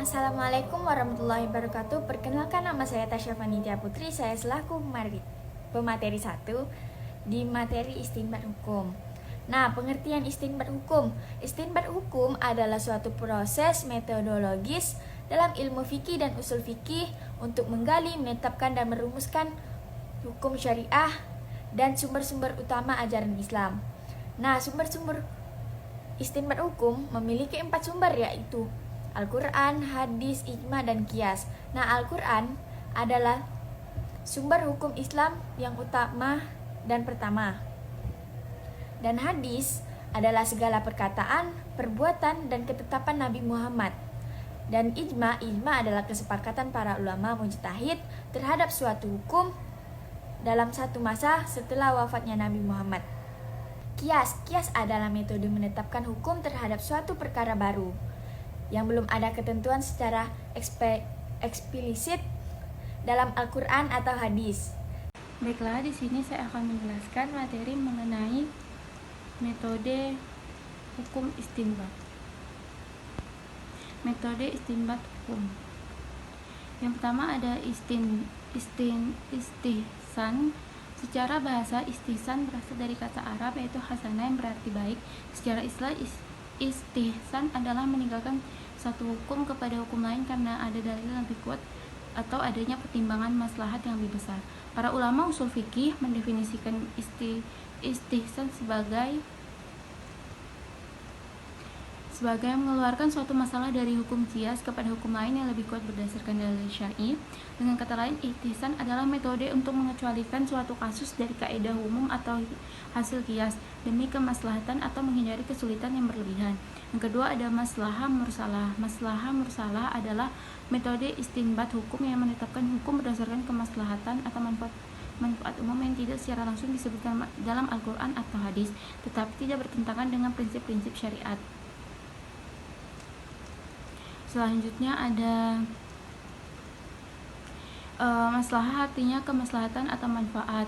Assalamualaikum warahmatullahi wabarakatuh. Perkenalkan, nama saya Tasya Vanitia Putri. Saya selaku pemateri 1 di materi istinbat hukum. Nah, pengertian istinbat hukum. Istinbat hukum adalah suatu proses metodologis dalam ilmu fikih dan usul fikih untuk menggali, menetapkan dan merumuskan hukum syariah dan sumber-sumber utama ajaran Islam. Nah, sumber-sumber istinbat hukum memiliki 4 sumber, yaitu Al-Quran, hadis, ijma, dan qiyas. Nah, Al-Quran adalah sumber hukum Islam yang utama dan pertama. Dan hadis adalah segala perkataan, perbuatan, dan ketetapan Nabi Muhammad. Dan ijma adalah kesepakatan para ulama mujtahid terhadap suatu hukum dalam satu masa setelah wafatnya Nabi Muhammad. Qiyas adalah metode menetapkan hukum terhadap suatu perkara baru yang belum ada ketentuan secara eksplisit dalam Al-Quran atau hadis. Baiklah, di sini saya akan menjelaskan materi mengenai metode hukum istinbat. Metode istinbat hukum. Yang pertama ada istihsan. Secara bahasa, istihsan berasal dari kata Arab yaitu hasanah yang berarti baik. Secara istilah, istihsan adalah meninggalkan satu hukum kepada hukum lain karena ada dalil yang lebih kuat atau adanya pertimbangan maslahat yang lebih besar. Para ulama usul fikih mendefinisikan istihsan sebagai mengeluarkan suatu masalah dari hukum qiyas kepada hukum lain yang lebih kuat berdasarkan dalil syar'i. Dengan kata lain, istihsan adalah metode untuk mengecualikan suatu kasus dari kaidah umum atau hasil qiyas demi kemaslahatan atau menghindari kesulitan yang berlebihan. Yang kedua ada maslahah mursalah. Maslahah mursalah adalah metode istinbat hukum yang menetapkan hukum berdasarkan kemaslahatan atau manfaat umum yang tidak secara langsung disebutkan dalam Al-Quran atau hadis, tetapi tidak bertentangan dengan prinsip-prinsip syariat. Selanjutnya ada maslahah, artinya kemaslahatan atau manfaat.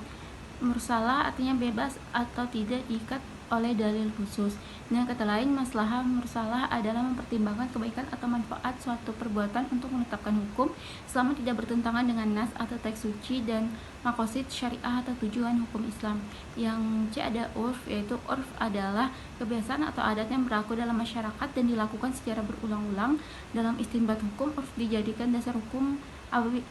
Mursalah artinya bebas atau tidak diikat oleh dalil khusus. Dengan kata lain, maslahah mursalah adalah mempertimbangkan kebaikan atau manfaat suatu perbuatan untuk menetapkan hukum selama tidak bertentangan dengan nas atau teks suci dan maqasid syariah atau tujuan hukum Islam. Yang C ada urf, yaitu urf adalah kebiasaan atau adat yang berlaku dalam masyarakat dan dilakukan secara berulang-ulang. Dalam istinbat hukum, urf dijadikan dasar hukum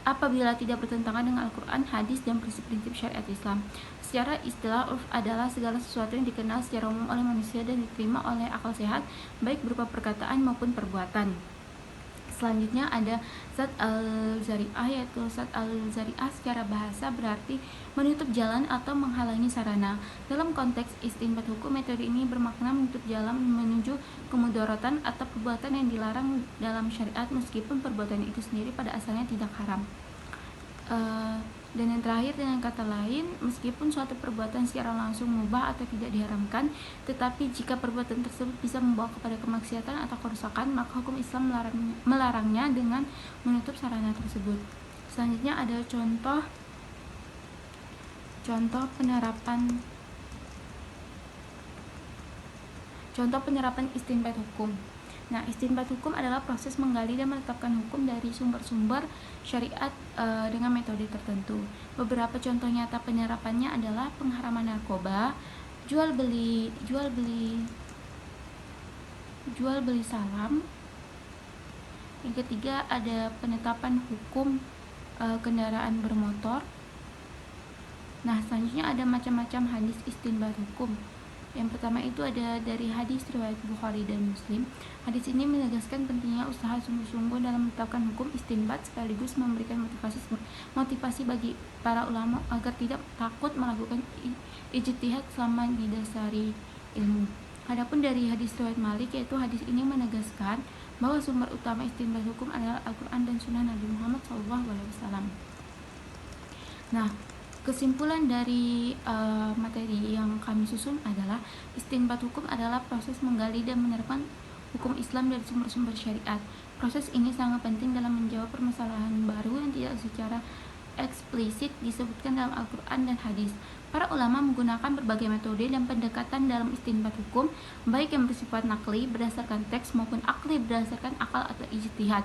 apabila tidak bertentangan dengan Al-Quran, hadis, dan prinsip-prinsip syariat Islam. Secara istilah, urf adalah segala sesuatu yang dikenal secara umum oleh manusia dan diterima oleh akal sehat, baik berupa perkataan maupun perbuatan. Selanjutnya ada zat al-zari'ah, yaitu zat al-zari'ah secara bahasa berarti menutup jalan atau menghalangi sarana. Dalam konteks istinbat hukum, metode ini bermakna menutup jalan menuju kemudaratan atau perbuatan yang dilarang dalam syariat meskipun perbuatan itu sendiri pada asalnya tidak haram. Dan yang terakhir, dengan kata lain, meskipun suatu perbuatan secara langsung mubah atau tidak diharamkan, tetapi jika perbuatan tersebut bisa membawa kepada kemaksiatan atau kerusakan, maka hukum Islam melarangnya dengan menutup sarana tersebut. Selanjutnya ada contoh penerapan istinbat hukum. Nah, istinbat hukum adalah proses menggali dan menetapkan hukum dari sumber-sumber syariat dengan metode tertentu. Beberapa contoh nyata penerapannya adalah pengharaman narkoba, jual beli salam. Yang ketiga ada penetapan hukum kendaraan bermotor. Nah, selanjutnya ada macam-macam hadis istinbat hukum. Yang pertama itu ada dari hadis riwayat Bukhari dan Muslim. Hadis ini menegaskan pentingnya usaha sungguh-sungguh dalam menetapkan hukum istinbat sekaligus memberikan motivasi bagi para ulama agar tidak takut melakukan ijtihad selama didasari ilmu. Adapun dari hadis riwayat Malik, yaitu hadis ini menegaskan bahwa sumber utama istinbat hukum adalah Al-Quran dan Sunnah Nabi Muhammad SAW. Nah, kesimpulan dari materi yang kami susun adalah istinbat hukum adalah proses menggali dan menerapkan hukum Islam dari sumber-sumber syariat. Proses ini sangat penting dalam menjawab permasalahan baru yang tidak secara eksplisit disebutkan dalam Al-Quran dan hadis. Para ulama menggunakan berbagai metode dan pendekatan dalam istinbat hukum, baik yang bersifat nakli berdasarkan teks maupun akli berdasarkan akal atau ijtihad.